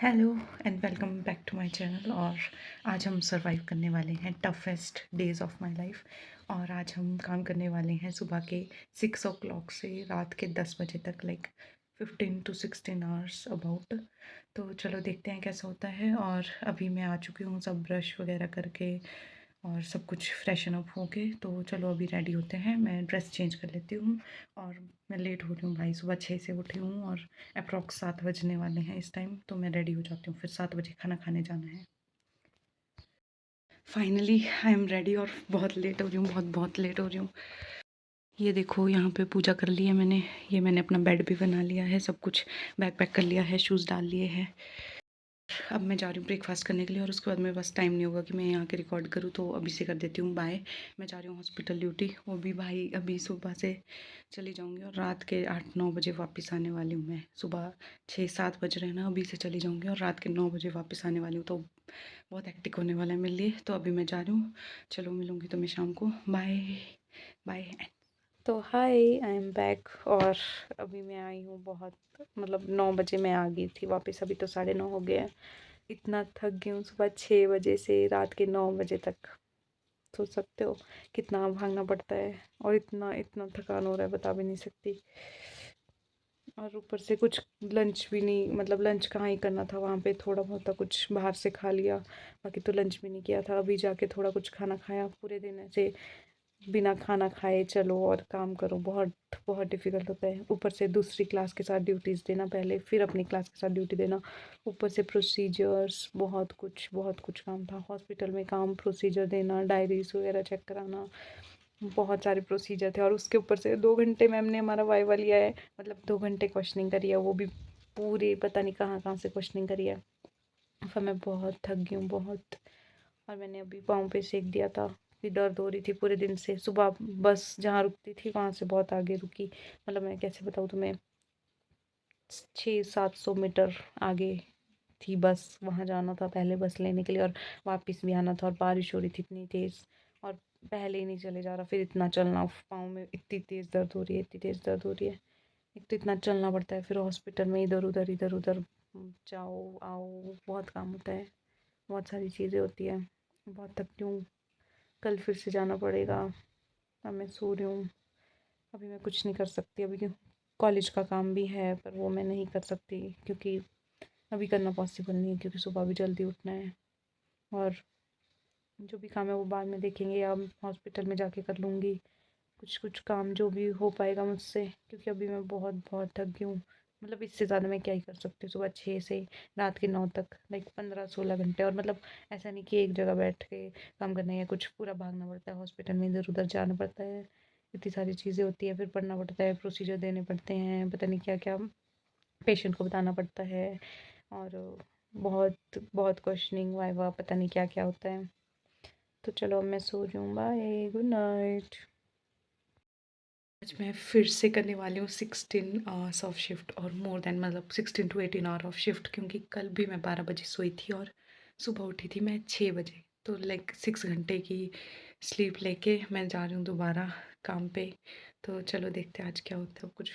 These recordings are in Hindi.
Hello and welcome back to my channel. और आज हम सरवाइव करने वाले हैं toughest days of my life. और आज हम काम करने वाले हैं सुबह के 6 o'clock से रात के 10 बजे तक, लाइक 15 to 16 आवर्स अबाउट। तो चलो देखते हैं कैसा होता है। और अभी मैं आ चुकी हूँ सब ब्रश वगैरह करके और सब कुछ फ्रेशन अप हो के। तो चलो अभी रेडी होते हैं, मैं ड्रेस चेंज कर लेती हूँ। और मैं लेट हो रही हूँ भाई, सुबह 6 से उठी हूँ और अप्रॉक्स 7 बजने वाले हैं इस टाइम। तो मैं रेडी हो जाती हूँ, फिर 7 बजे खाना खाने जाना है। फाइनली आई एम रेडी और बहुत लेट हो रही हूँ, बहुत बहुत लेट हो रही हूँ। ये देखो यहाँ पे पूजा कर ली है मैंने। ये मैंने अपना बेड भी बना लिया है, सब कुछ बैग पैक कर लिया है, शूज़ डाल लिए हैं। अब मैं जा रही हूँ ब्रेकफास्ट करने के लिए और उसके बाद मेरे पास टाइम नहीं होगा कि मैं यहाँ के रिकॉर्ड करूँ, तो अभी से कर देती हूँ बाय। मैं जा रही हूँ हॉस्पिटल ड्यूटी, वो भी भाई अभी सुबह से चली जाऊँगी और रात के 8-9 बजे वापस आने वाली हूँ। मैं सुबह 6-7 बज रहे हैं ना, अभी से चली जाऊँगी और रात के 9 बजे वापस आने वाली हूँ। तो बहुत हेक्टिक होने वाला है मेरे लिए। तो अभी मैं जा रही हूँ, चलो मिलूँगी तुम्हें शाम को। Bye bye. तो हाय, आई एम बैक। और अभी मैं आई हूँ, बहुत मतलब 9 बजे मैं आ गई थी वापस, अभी तो 9:30 हो गए हैं। इतना थक गई हूँ, सुबह 6 बजे से रात के 9 बजे तक। सोच सकते हो कितना भागना पड़ता है, और इतना इतना थकान हो रहा है बता भी नहीं सकती। और ऊपर से कुछ लंच भी नहीं, मतलब लंच कहाँ ही करना था, वहाँ पे थोड़ा बहुत कुछ बाहर से खा लिया, बाकी तो लंच भी नहीं किया था। अभी जाके थोड़ा कुछ खाना खाया। पूरे दिन ऐसे बिना खाना खाए चलो और काम करो, बहुत बहुत डिफ़िकल्ट होता है। ऊपर से दूसरी क्लास के साथ ड्यूटीज़ देना पहले, फिर अपनी क्लास के साथ ड्यूटी देना, ऊपर से प्रोसीजर्स, बहुत कुछ काम था। हॉस्पिटल में काम, प्रोसीजर देना, डायरीज़ वगैरह चेक कराना, बहुत सारे प्रोसीजर थे। और उसके ऊपर से 2 घंटे मैम ने हमारा वाइवा लिया है, मतलब 2 घंटे क्वेश्चनिंग करी है, वो भी पूरी पता नहीं कहाँ से क्वेश्चनिंग करी है। फिर मैं बहुत थक गई हूँ, बहुत। और मैंने अभी पाँव पे सेक दिया था, फिर दर्द हो रही थी पूरे दिन से। सुबह बस जहाँ रुकती थी वहाँ से बहुत आगे रुकी, मतलब मैं कैसे बताऊँ तुम्हें, 600-700 मीटर आगे थी बस। वहाँ जाना था पहले बस लेने के लिए, और वापस भी आना था। और बारिश हो रही थी इतनी तेज़, और पहले ही नहीं चले जा रहा, फिर इतना चलना, पाँव में इतनी तेज़ दर्द हो रही है, इतनी तेज़ दर्द हो रही है। एक तो इतना चलना पड़ता है, फिर हॉस्पिटल में इधर उधर जाओ आओ, बहुत काम होता है, बहुत सारी चीज़ें होती है। बहुत थकती हूँ, कल फिर से जाना पड़ेगा। अब मैं सो रही हूँ, अभी मैं कुछ नहीं कर सकती। अभी कॉलेज का काम भी है, पर वो मैं नहीं कर सकती क्योंकि अभी करना पॉसिबल नहीं है, क्योंकि सुबह भी जल्दी उठना है। और जो भी काम है वो बाद में देखेंगे, या हॉस्पिटल में जाके कर लूँगी कुछ कुछ काम जो भी हो पाएगा मुझसे, क्योंकि अभी मैं बहुत बहुत थक गई हूँ। मतलब इससे ज़्यादा मैं क्या ही कर सकती हूँ, सुबह 6 से रात के 9 तक, लाइक 15-16 घंटे। और मतलब ऐसा नहीं कि एक जगह बैठ के काम करना है, कुछ पूरा भागना पड़ता है हॉस्पिटल में, इधर उधर जाना पड़ता है, इतनी सारी चीज़ें होती है, फिर पढ़ना पड़ता है, प्रोसीजर देने पड़ते हैं, पता नहीं क्या क्या पेशेंट को बताना पड़ता है। और बहुत बहुत क्वेश्चनिंग वाइवा, पता नहीं क्या क्या होता है। तो चलो अब मैं सो रही हूँ, बाय, गुड नाइट। आज मैं फिर से करने वाली हूँ 16 आवर्स ऑफ शिफ्ट, और मोर देन, मतलब 16 to 18 आवर ऑफ शिफ्ट, क्योंकि कल भी मैं 12 बजे सोई थी और सुबह उठी थी मैं 6 बजे। तो लाइक 6 घंटे की स्लीप लेके मैं जा रही हूँ दोबारा काम पे। तो चलो देखते हैं आज क्या होता है। कुछ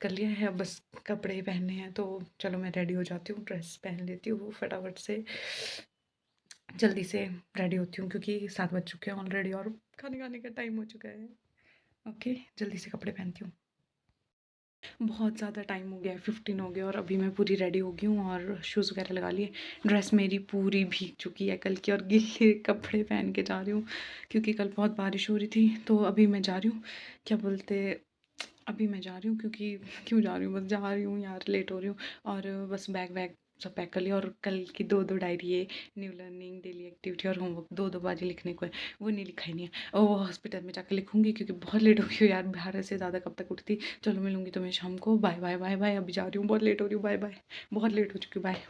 कर लिया है, अब बस कपड़े पहनने हैं। तो चलो मैं रेडी हो जाती हूँ, ड्रेस पहन लेती हूँ फटाफट से, जल्दी से रेडी होती हूँ, क्योंकि 7 बज चुके हैं ऑलरेडी और खाने खाने का टाइम हो चुका है। ओके, जल्दी से कपड़े पहनती हूँ। बहुत ज़्यादा टाइम हो गया है, 15 हो गया, और अभी मैं पूरी रेडी हो गई हूँ और शूज़ वगैरह लगा लिए। ड्रेस मेरी पूरी भीग चुकी है कल की, और गीले कपड़े पहन के जा रही हूँ, क्योंकि कल बहुत बारिश हो रही थी। तो अभी मैं जा रही हूँ, क्या बोलते, अभी मैं जा रही हूँ, क्योंकि क्यों जा रही हूँ, बस जा रही हूँ यार, लेट हो रही हूँ। और बस बैग वैग सब पैक कर लिया, और कल की 2-2 डायरी है, न्यू लर्निंग, डेली एक्टिविटी और होमवर्क, 2-2 बारी लिखने को है, वो नहीं लिखा ही नहीं है, और वो हॉस्पिटल में जाकर लिखूंगी, क्योंकि बहुत लेट हो गई हूँ यार, 12 से ज़्यादा कब तक उठती। चलो मिलूंगी तुम्हें शाम को, बाय बाय बाय बाय, अभी जा रही हूँ, बहुत लेट हो रही हूँ, बाय बाय, बहुत लेट हो चुकी हूँ, बाय।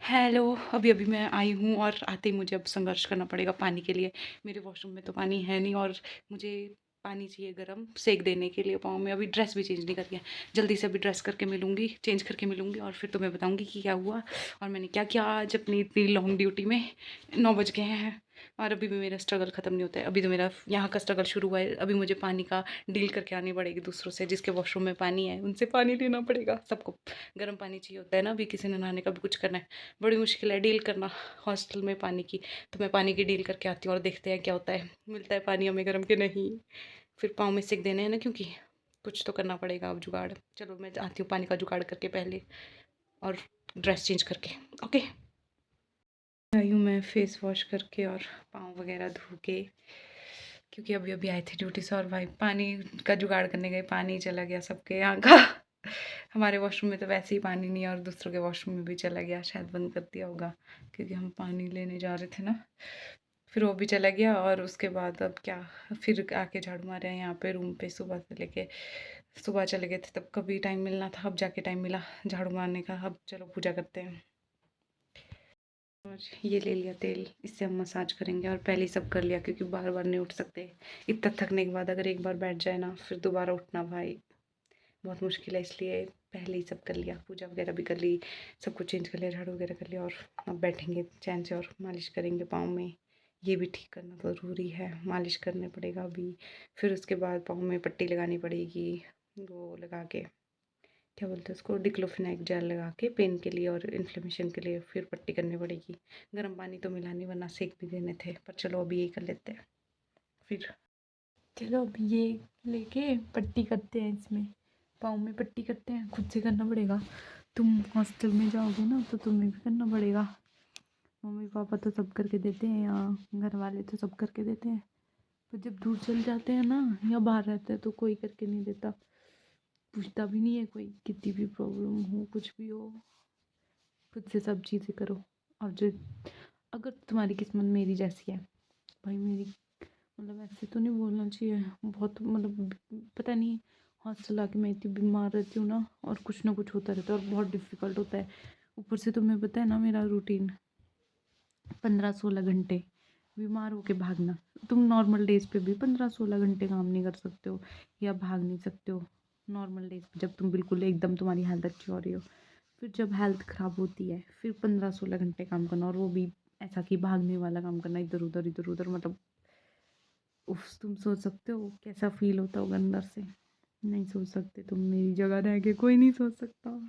हेलो, अभी अभी मैं आई हूँ, और आते ही मुझे अब संघर्ष करना पड़ेगा पानी के लिए। मेरे वॉशरूम में तो पानी है नहीं, और मुझे पानी चाहिए गर्म, सेक देने के लिए पाँव में। अभी ड्रेस भी चेंज नहीं करी है, जल्दी से अभी ड्रेस करके मिलूँगी, चेंज करके मिलूँगी, और फिर तुम्हें बताऊँगी कि क्या हुआ और मैंने क्या किया आज अपनी इतनी लॉन्ग ड्यूटी में। 9 बज गए हैं, और अभी भी मेरा स्ट्रगल ख़त्म नहीं होता है। अभी तो मेरा यहाँ का स्ट्रगल शुरू हुआ है। अभी मुझे पानी का डील करके आनी पड़ेगी दूसरों से, जिसके वॉशरूम में पानी है उनसे पानी लेना पड़ेगा। सबको गर्म पानी चाहिए होता है ना, अभी किसी ने नहाने का भी कुछ करना है, बड़ी मुश्किल है डील करना हॉस्टल में पानी की। तो मैं पानी की डील करके आती हूँ और देखते हैं क्या होता है, मिलता है पानी हमें गर्म के नहीं। फिर पाँव में सेक देने हैं ना, क्योंकि कुछ तो करना पड़ेगा अब जुगाड़। चलो मैं आती हूँ पानी का जुगाड़ करके पहले, और ड्रेस चेंज करके। ओके, आई हूँ मैं फेस वॉश करके और पाँव वगैरह धो के, क्योंकि अभी अभी आई थी ड्यूटी से। और भाई पानी का जुगाड़ करने गए, पानी चला गया सबके यहाँ का। हमारे वॉशरूम में तो वैसे ही पानी नहीं है, और दूसरों के वॉशरूम में भी चला गया, शायद बंद कर दिया होगा क्योंकि हम पानी लेने जा रहे थे ना। फिर वो भी चला गया, और उसके बाद अब क्या, फिर आके झाड़ू मारे हैं यहाँ पे रूम पे। सुबह से लेके सुबह चले गए थे तब कभी टाइम मिलना था, अब जाके टाइम मिला झाड़ू मारने का। अब चलो पूजा करते हैं। और ये ले लिया तेल, इससे हम मसाज करेंगे, और पहले ही सब कर लिया क्योंकि बार बार नहीं उठ सकते। इतना थकने के बाद अगर एक बार बैठ जाए ना, फिर दोबारा उठना भाई बहुत मुश्किल है, इसलिए पहले ही सब कर लिया। पूजा वगैरह भी कर ली, सब कुछ चेंज कर लिया, झाड़ू वगैरह कर लिया, और अब बैठेंगे चैन से और मालिश करेंगे पाँव में। ये भी ठीक करना ज़रूरी है, मालिश करने पड़ेगा अभी। फिर उसके बाद पाँव में पट्टी लगानी पड़ेगी, वो लगा के क्या बोलते हैं उसको, डिक्लोफिनाक जेल लगा के पेन के लिए और इन्फ्लेमेशन के लिए। फिर पट्टी करनी पड़ेगी। गर्म पानी तो मिला नहीं, वरना सेक भी देने थे, पर चलो अभी यही कर लेते हैं। फिर चलो अब ये लेके पट्टी करते हैं, इसमें पाँव में पट्टी करते हैं। खुद से करना पड़ेगा, तुम हॉस्टल में जाओगे ना तो तुम्हें भी करना पड़ेगा। मम्मी पापा तो सब करके देते हैं, यहाँ घर वाले तो सब करके देते हैं, पर जब दूर चल जाते हैं ना या बाहर रहते हैं तो कोई करके नहीं देता, पूछता भी नहीं है कोई। कितनी भी प्रॉब्लम हो, कुछ भी हो, खुद से सब चीज़ें करो। और जो, अगर तुम्हारी किस्मत मेरी जैसी है भाई, मेरी मतलब ऐसे तो नहीं बोलना चाहिए, बहुत मतलब पता नहीं, हॉस्टल आके मैं इतनी बीमार रहती हूँ ना, और कुछ ना कुछ होता रहता है और बहुत डिफ़िकल्ट होता है। ऊपर से तुम्हें पता है ना मेरा रूटीन 15-16 घंटे बीमार होके भागना। तुम नॉर्मल डेज पे भी 15-16 घंटे काम नहीं कर सकते हो या भाग नहीं सकते हो नॉर्मल डेज पे, जब तुम बिल्कुल एकदम तुम्हारी हेल्थ अच्छी हो रही हो। फिर जब हेल्थ ख़राब होती है, फिर 15-16 घंटे काम करना, और वो भी ऐसा कि भागने वाला काम करना, इधर उधर मतलब उफ, तुम सोच सकते हो कैसा फील होता होगा अंदर से। नहीं सोच सकते, तुम मेरी जगह रह के कोई नहीं सोच सकता,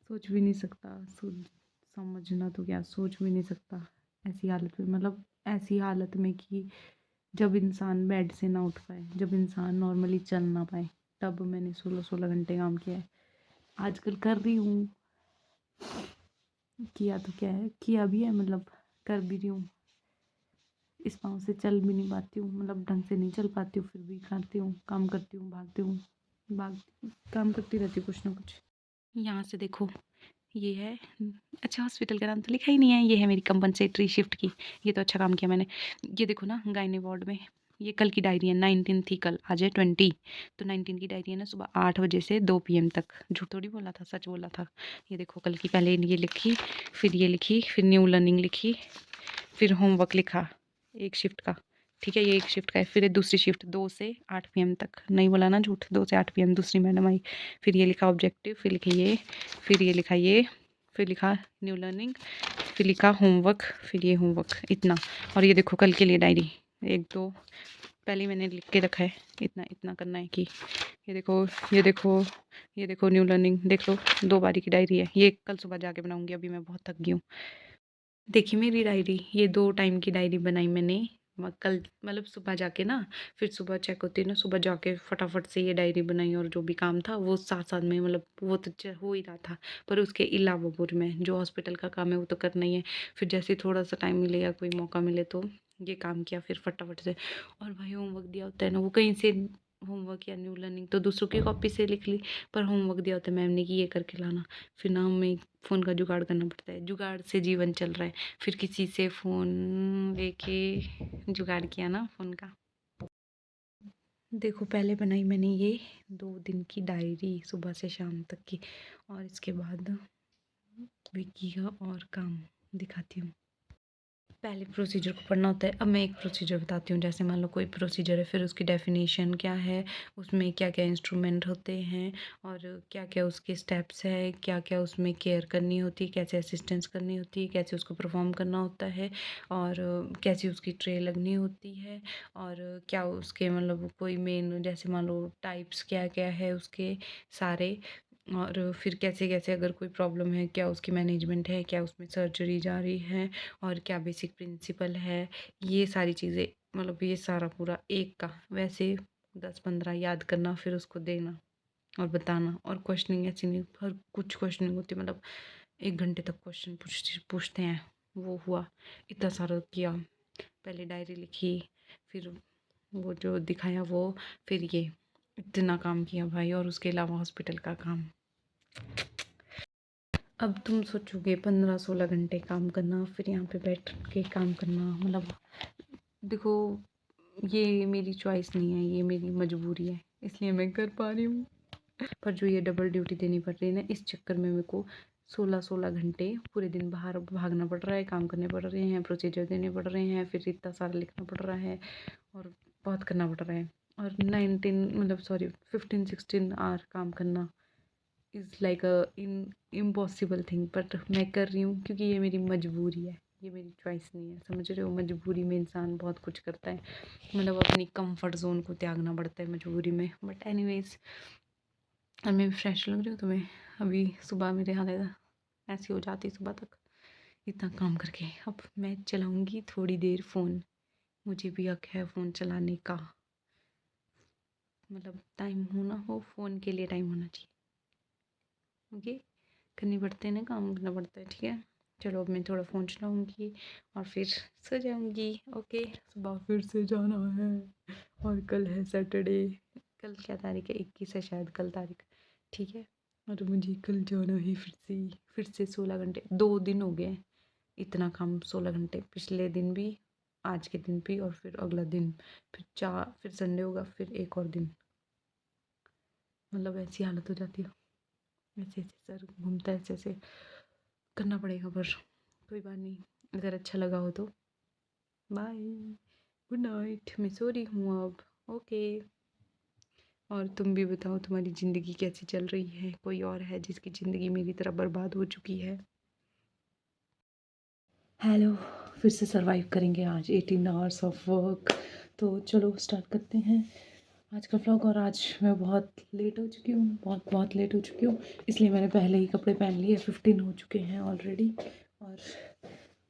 सोच भी नहीं सकता। सोच समझना तो क्या, सोच भी नहीं सकता ऐसी हालत में, मतलब ऐसी हालत में कि जब इंसान बेड से ना उठ पाए, जब इंसान नॉर्मली चल ना पाए, तब मैंने 16-16 घंटे काम किया है। आजकल कर रही हूँ, किया तो क्या है, किया भी है, मतलब कर भी रही हूँ। इस पाँव से चल भी नहीं पाती हूँ, मतलब ढंग से नहीं चल पाती हूँ, फिर भी करती हूँ, काम करती हूँ, भागती हूँ, काम करती रहती हूँ कुछ ना कुछ। यहाँ से देखो, ये है, अच्छा हॉस्पिटल का नाम तो लिखा ही नहीं है, ये है मेरी कंपनसेटरी शिफ्ट की। ये तो अच्छा काम किया मैंने। ये देखो ना, गायनी वार्ड में, ये कल की डायरी है, 19 थी कल, आज है 20, तो 19 की डायरी है ना, सुबह 8 बजे से 2 PM तक। झूठ थोड़ी बोला था, सच बोला था। ये देखो कल की, पहले ये लिखी, फिर ये लिखी, फिर न्यू लर्निंग लिखी, फिर होमवर्क लिखा एक शिफ्ट का। ठीक है, ये एक शिफ्ट का है। फिर दूसरी शिफ्ट 2 से 8 PM तक, नहीं बोला ना झूठ, 2 से 8 PM दूसरी मैडम आई। फिर ये लिखा ऑब्जेक्टिव, फिर लिखे ये, फिर ये लिखा ये, फिर लिखा न्यू लर्निंग, फिर लिखा होमवर्क, फिर ये होमवर्क, इतना। और ये देखो कल के लिए डायरी, 1-2 पहले ही मैंने लिख के रखा है, इतना इतना करना है कि ये देखो, ये देखो, ये देखो न्यू लर्निंग, देख लो 2 बारी की डायरी है। ये कल सुबह जाके बनाऊंगी, अभी मैं बहुत थक गई हूँ। देखी मेरी डायरी, ये 2 टाइम की डायरी बनाई मैंने। कल मतलब सुबह जाके ना, फिर सुबह चेक होती है ना, सुबह जाके फटाफट से ये डायरी बनाई, और जो भी काम था वो साथ साथ में, मतलब वो तो हो ही रहा था, पर उसके अलावा बुर में जो हॉस्पिटल का काम है वो तो करना ही है। फिर जैसे थोड़ा सा टाइम मिले या कोई मौका मिले तो ये काम किया फिर फटाफट से। और भाई होमवर्क दिया होता है ना, वो कहीं से होमवर्क या न्यू लर्निंग तो दूसरों की कॉपी से लिख ली, पर होमवर्क दिया होता है मैम ने कि ये करके लाना, फिर ना हमें फ़ोन का जुगाड़ करना पड़ता है। जुगाड़ से जीवन चल रहा है, फिर किसी से फ़ोन लेके जुगाड़ किया ना फ़ोन का। देखो पहले बनाई मैंने ये 2 दिन की डायरी, सुबह से शाम तक की, और इसके बाद विक्की का और काम दिखाती हूँ। पहले प्रोसीजर को पढ़ना होता है। अब मैं एक प्रोसीजर बताती हूँ। जैसे मान लो कोई प्रोसीजर है, फिर उसकी डेफिनेशन क्या है, उसमें क्या-क्या इंस्ट्रूमेंट होते हैं और क्या-क्या उसके स्टेप्स है, क्या-क्या उसमें केयर करनी होती है, कैसे असिस्टेंस करनी होती है, कैसे उसको परफॉर्म करना होता है और कैसी उसकी ट्रे लगनी होती है और क्या उसके मतलब कोई मेन जैसे मान लो टाइप्स क्या-क्या है उसके सारे और फिर कैसे-कैसे अगर कोई प्रॉब्लम है, क्या उसकी मैनेजमेंट है, क्या उसमें सर्जरी जा रही है और क्या बेसिक प्रिंसिपल है, ये सारी चीज़ें मतलब ये सारा पूरा एक का वैसे 10-15 याद करना फिर उसको देना और बताना और क्वेश्चनिंग ऐसी नहीं हर कुछ क्वेश्चनिंग होती है मतलब 1 घंटे तक क्वेश्चन पूछते हैं। वो हुआ, इतना सारा किया, पहले डायरी लिखी, फिर वो जो दिखाया वो, फिर ये इतना काम किया भाई और उसके अलावा हॉस्पिटल का काम। अब तुम सोचोगे 15-16 घंटे काम करना फिर यहाँ पे बैठ के काम करना मतलब देखो ये मेरी चॉइस नहीं है, ये मेरी मजबूरी है, इसलिए मैं कर पा रही हूँ। पर जो ये डबल ड्यूटी देनी पड़ रही है ना, इस चक्कर में मेरे को 16-16 घंटे पूरे दिन बाहर भागना पड़ रहा है, काम करने पड़ रहे हैं, प्रोसीजर देने पड़ रहे हैं, फिर इतना सारा लिखना पड़ रहा है और बहुत करना पड़ रहा है और 19 मतलब सॉरी 15-16 आवर काम करना is like a impossible thing but मैं कर रही हूँ क्योंकि ये मेरी मजबूरी है, ये मेरी चॉइस नहीं है। समझ रहे हो, मजबूरी में इंसान बहुत कुछ करता है, मतलब अपनी कंफर्ट जोन को त्यागना पड़ता है मजबूरी में। बट एनीवेज, और मैं फ्रेश लग रही हूँ तुम्हें? अभी सुबह मेरे हालत ऐसी हो जाती सुबह तक इतना काम करके। अब मैं चलाऊँगी थोड़ी देर फ़ोन, मुझे भी हक है फ़ोन चलाने का, मतलब टाइम हो ना हो फ़ोन के लिए टाइम होना चाहिए। ओके, करनी पड़ते हैं ना, काम करना पड़ता है, ठीक है। चलो अब मैं थोड़ा फ़ोन चलाऊँगी और फिर सो जाऊँगी। ओके, सुबह फिर से जाना है और कल है सैटरडे। कल क्या तारीख है? 21 है शायद कल तारीख, ठीक है। और मुझे कल जाना है फिर से 16 घंटे 2 दिन हो गए हैं इतना काम 16 घंटे, पिछले दिन भी, आज के दिन भी और फिर अगला दिन, फिर संडे होगा, फिर एक और दिन, मतलब ऐसी हालत हो जाती है। ऐसे ऐसे सर घूमता है, ऐसे ऐसे करना पड़ेगा पर कोई बात नहीं। अगर अच्छा लगा हो तो बाय, गुड नाइट, मैं सो रही हूँ अब। ओके, और तुम भी बताओ तुम्हारी ज़िंदगी कैसी चल रही है? कोई और है जिसकी ज़िंदगी मेरी तरह बर्बाद हो चुकी है? हेलो, फिर से सरवाइव करेंगे आज 18 आवर्स ऑफ वर्क। तो चलो स्टार्ट करते हैं आज का व्लॉग। और आज मैं बहुत लेट हो चुकी हूँ, बहुत बहुत लेट हो चुकी हूँ, इसलिए मैंने पहले ही कपड़े पहन लिए। 15 हो चुके हैं ऑलरेडी और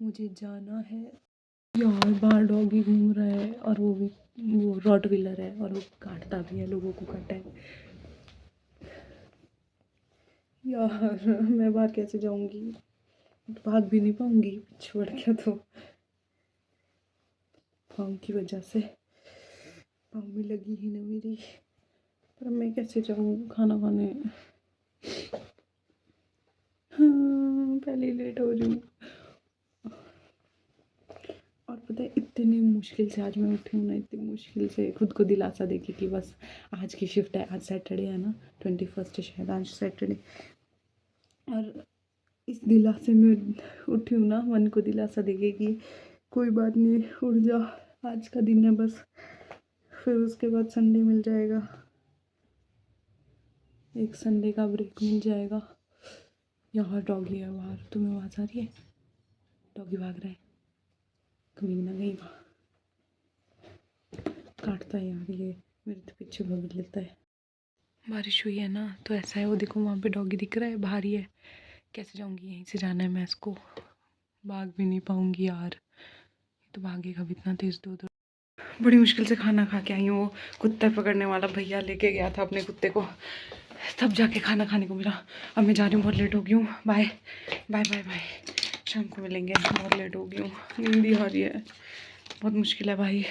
मुझे जाना है। यार बाहर डॉगी घूम रहा है और वो भी, वो रॉटविलर है और वो काटता भी है, लोगों को काटा है। यार मैं बाहर कैसे जाऊँगी? भाग भी नहीं पाऊँगी, छोड़ गया तो पाँव की वजह से पाँव में लगी ही ना मेरी। पर मैं कैसे जाऊँ खाना खाने? हाँ, पहले ही लेट हो रही हूँ। और पता है इतनी मुश्किल से आज मैं उठी हूँ ना, इतनी मुश्किल से खुद को दिलासा देके कि बस आज की शिफ्ट है, आज सैटरडे है ना, 21 है शायद आज सैटरडे। और इस दिलासे में उठी हूँ ना, मन को दिलासा देके कि कोई बात नहीं, उठ जा, आज का दिन है बस, फिर उसके बाद संडे मिल जाएगा, एक संडे का ब्रेक मिल जाएगा। यहाँ डॉगी है बाहर, तुम्हें आवाज़ आ रही है? डॉगी भाग रहा है, कमीना गई वहाँ, काटता है यार ये, मेरे तो पीछे भाग लेता है। बारिश हुई है ना तो ऐसा है, वो देखो वहाँ पे डॉगी दिख रहा है, बाहर ही है। कैसे जाऊँगी? यहीं से जाना है मैं इसको, भाग भी नहीं पाऊँगी यार, ये तो भागेगा भी इतना तेज़ दूर दूर। बड़ी मुश्किल से खाना खा के आई हूँ, वो कुत्ते पकड़ने वाला भैया लेके गया था अपने कुत्ते को, तब जाके खाना खाने को मिला। अब मैं जा रही हूँ, बहुत लेट हो गई हूँ, बाय बाय बाय बाय, शाम को मिलेंगे, बहुत लेट हो गई हूँ, नींद ही आ रही है, बहुत मुश्किल है भाई।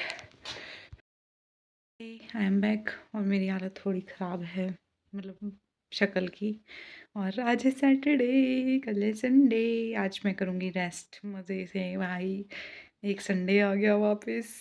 आई एम बैक और मेरी हालत थोड़ी ख़राब है, मतलब शक्ल की। और आज है सैटरडे, कल है संडे, आज मैं करूँगी रेस्ट मज़े से भाई, एक संडे आ गया वापस।